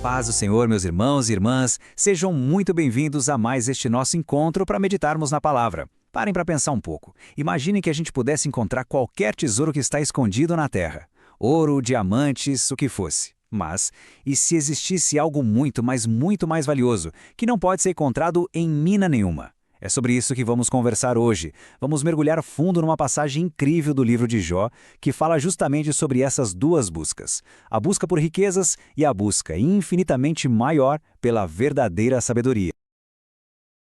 paz do Senhor, meus irmãos e irmãs, sejam muito bem-vindos a mais este nosso encontro para meditarmos na palavra. Parem para pensar um pouco. Imaginem que a gente pudesse encontrar qualquer tesouro que está escondido na terra. Ouro, diamantes, o que fosse. Mas, e se existisse algo muito, mas muito mais valioso, que não pode ser encontrado em mina nenhuma? É sobre isso que vamos conversar hoje. Vamos mergulhar fundo numa passagem incrível do livro de Jó, que fala justamente sobre essas duas buscas. A busca por riquezas e a busca infinitamente maior pela verdadeira sabedoria.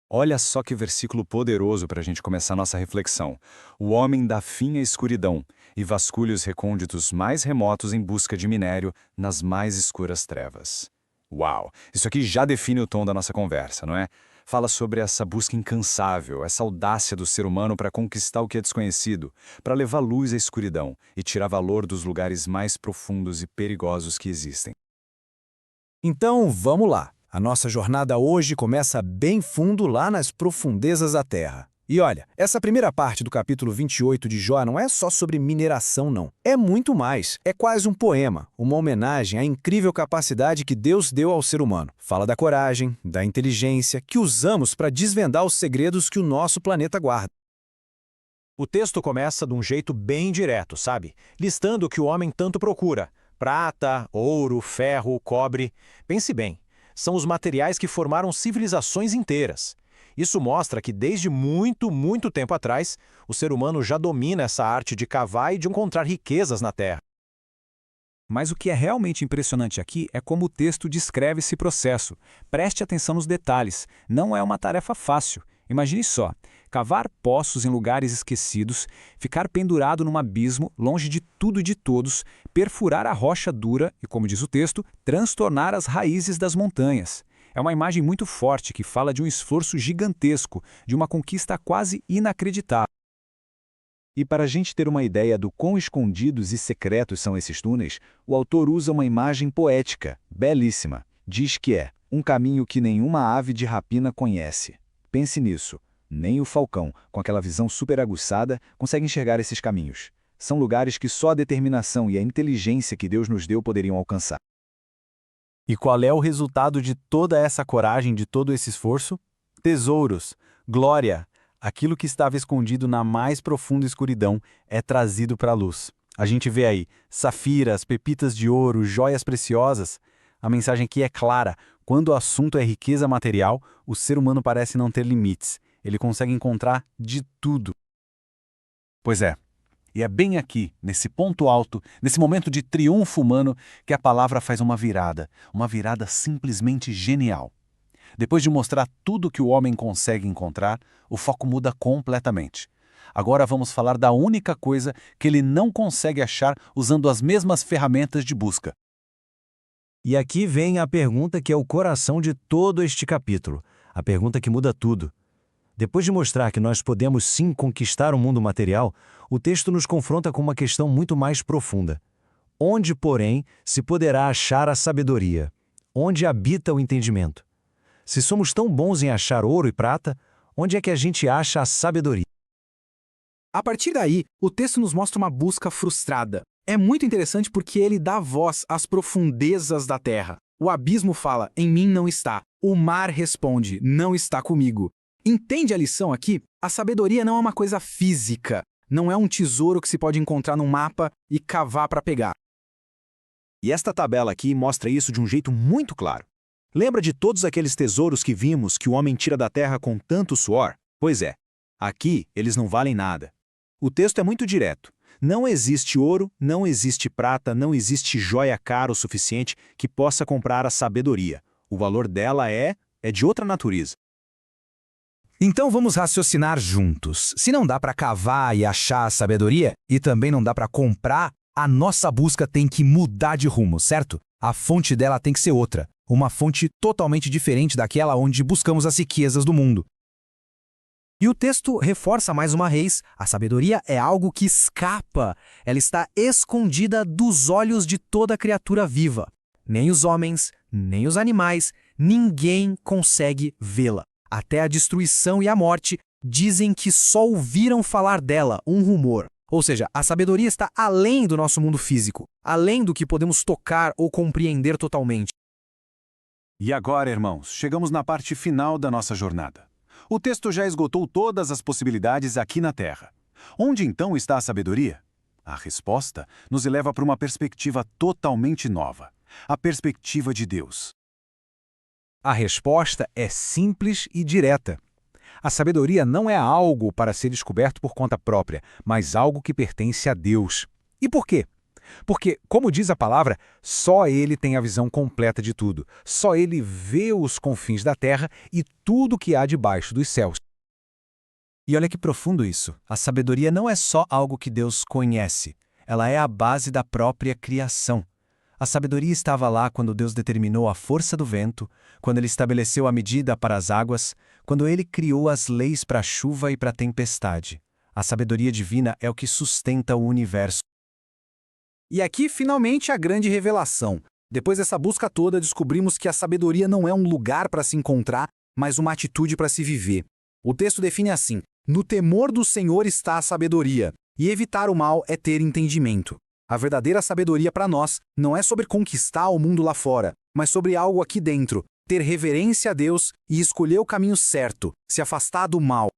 Olha só que versículo poderoso para a gente começar nossa reflexão. O homem dá fim à escuridão e vasculha os recônditos mais remotos em busca de minério nas mais escuras trevas. Uau! Isso aqui já define o tom da nossa conversa, não é? Fala sobre essa busca incansável, essa audácia do ser humano para conquistar o que é desconhecido, para levar luz à escuridão e tirar valor dos lugares mais profundos e perigosos que existem. Então, vamos lá. A nossa jornada hoje começa bem fundo lá nas profundezas da Terra. E olha, essa primeira parte do capítulo 28 de Jó não é só sobre mineração, não. É muito mais. É quase um poema, uma homenagem à incrível capacidade que Deus deu ao ser humano. Fala da coragem, da inteligência, que usamos para desvendar os segredos que o nosso planeta guarda. O texto começa de um jeito bem direto, sabe? Listando o que o homem tanto procura. Prata, ouro, ferro, cobre. Pense bem, são os materiais que formaram civilizações inteiras. Isso mostra que desde muito tempo atrás, o ser humano já domina essa arte de cavar e de encontrar riquezas na Terra. Mas o que é realmente impressionante aqui é como o texto descreve esse processo. Preste atenção nos detalhes. Não é uma tarefa fácil. Imagine só, cavar poços em lugares esquecidos, ficar pendurado num abismo, longe de tudo e de todos, perfurar a rocha dura e, como diz o texto, transtornar as raízes das montanhas. É uma imagem muito forte que fala de um esforço gigantesco, de uma conquista quase inacreditável. E para a gente ter uma ideia do quão escondidos e secretos são esses túneis, o autor usa uma imagem poética, belíssima. Diz que é um caminho que nenhuma ave de rapina conhece. Pense nisso. Nem o falcão, com aquela visão super aguçada, consegue enxergar esses caminhos. São lugares que só a determinação e a inteligência que Deus nos deu poderiam alcançar. E qual é o resultado de toda essa coragem, de todo esse esforço? Tesouros, glória. Aquilo que estava escondido na mais profunda escuridão é trazido para a luz. A gente vê aí safiras, pepitas de ouro, joias preciosas. A mensagem aqui é clara. Quando o assunto é riqueza material, o ser humano parece não ter limites. Ele consegue encontrar de tudo. Pois é. E é bem aqui, nesse ponto alto, nesse momento de triunfo humano, que a palavra faz uma virada simplesmente genial. Depois de mostrar tudo que o homem consegue encontrar, o foco muda completamente. Agora vamos falar da única coisa que ele não consegue achar usando as mesmas ferramentas de busca. E aqui vem a pergunta que é o coração de todo este capítulo, a pergunta que muda tudo. Depois de mostrar que nós podemos sim conquistar o mundo material, o texto nos confronta com uma questão muito mais profunda. Onde, porém, se poderá achar a sabedoria? Onde habita o entendimento? Se somos tão bons em achar ouro e prata, onde é que a gente acha a sabedoria? A partir daí, o texto nos mostra uma busca frustrada. É muito interessante porque ele dá voz às profundezas da terra. O abismo fala, em mim não está. O mar responde, não está comigo. Entende a lição aqui? A sabedoria não é uma coisa física. Não é um tesouro que se pode encontrar num mapa e cavar para pegar. E esta tabela aqui mostra isso de um jeito muito claro. Lembra de todos aqueles tesouros que vimos que o homem tira da terra com tanto suor? Pois é, aqui eles não valem nada. O texto é muito direto. Não existe ouro, não existe prata, não existe joia cara o suficiente que possa comprar a sabedoria. O valor dela é de outra natureza. Então vamos raciocinar juntos. Se não dá para cavar e achar a sabedoria, e também não dá para comprar, a nossa busca tem que mudar de rumo, certo? A fonte dela tem que ser outra. Uma fonte totalmente diferente daquela onde buscamos as riquezas do mundo. E o texto reforça mais uma vez, a sabedoria é algo que escapa. Ela está escondida dos olhos de toda criatura viva. Nem os homens, nem os animais, ninguém consegue vê-la. Até a destruição e a morte dizem que só ouviram falar dela, um rumor. Ou seja, a sabedoria está além do nosso mundo físico, além do que podemos tocar ou compreender totalmente. E agora, irmãos, chegamos na parte final da nossa jornada. O texto já esgotou todas as possibilidades aqui na Terra. Onde então está a sabedoria? A resposta nos leva para uma perspectiva totalmente nova, a perspectiva de Deus. A resposta é simples e direta. A sabedoria não é algo para ser descoberto por conta própria, mas algo que pertence a Deus. E por quê? Porque, como diz a palavra, só Ele tem a visão completa de tudo. Só Ele vê os confins da terra e tudo que há debaixo dos céus. E olha que profundo isso. A sabedoria não é só algo que Deus conhece. Ela é a base da própria criação. A sabedoria estava lá quando Deus determinou a força do vento, quando Ele estabeleceu a medida para as águas, quando Ele criou as leis para a chuva e para a tempestade. A sabedoria divina é o que sustenta o universo. E aqui, finalmente, a grande revelação. Depois dessa busca toda, descobrimos que a sabedoria não é um lugar para se encontrar, mas uma atitude para se viver. O texto define assim: no temor do Senhor está a sabedoria, e evitar o mal é ter entendimento. A verdadeira sabedoria para nós não é sobre conquistar o mundo lá fora, mas sobre algo aqui dentro, ter reverência a Deus e escolher o caminho certo, se afastar do mal.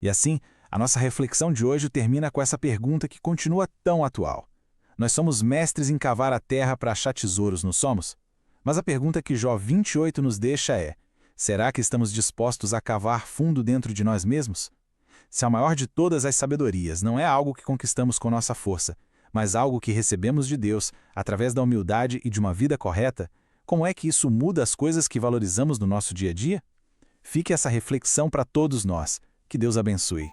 E assim, a nossa reflexão de hoje termina com essa pergunta que continua tão atual. Nós somos mestres em cavar a terra para achar tesouros, não somos? Mas a pergunta que Jó 28 nos deixa é: será que estamos dispostos a cavar fundo dentro de nós mesmos? Se a maior de todas as sabedorias não é algo que conquistamos com nossa força, mas algo que recebemos de Deus através da humildade e de uma vida correta, como é que isso muda as coisas que valorizamos no nosso dia a dia? Fique essa reflexão para todos nós. Que Deus abençoe.